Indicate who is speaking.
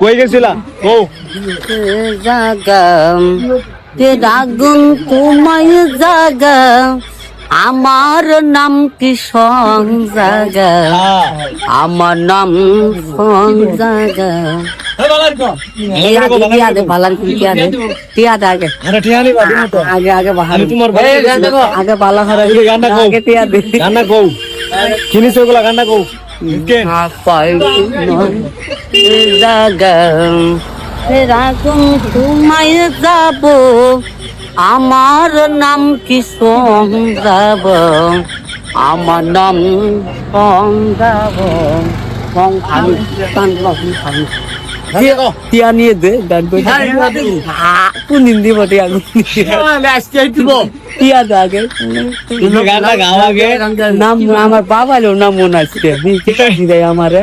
Speaker 1: কই গেছিলা ও
Speaker 2: জাগাম তে রাগুন তোমায় জাগা আমার নাম কি সং জাগা আমার নাম সং জাগা আগে বালা আগে টিয়া দে
Speaker 1: গান্না কও কিনিস ওগুলা গান্না কও
Speaker 2: রাগুন তোমায় যাব আমার নাম কি সং যাব আমার নাম সং যাব সং খালি কান খালি টিয়া নিয়ে দে গান করে কোন হিন্দি বটে আগুন টিয়া দে আগে
Speaker 1: তুমি গানটা গাও আগে
Speaker 2: নাম আমার বাবা নাম মনে আছে আমারে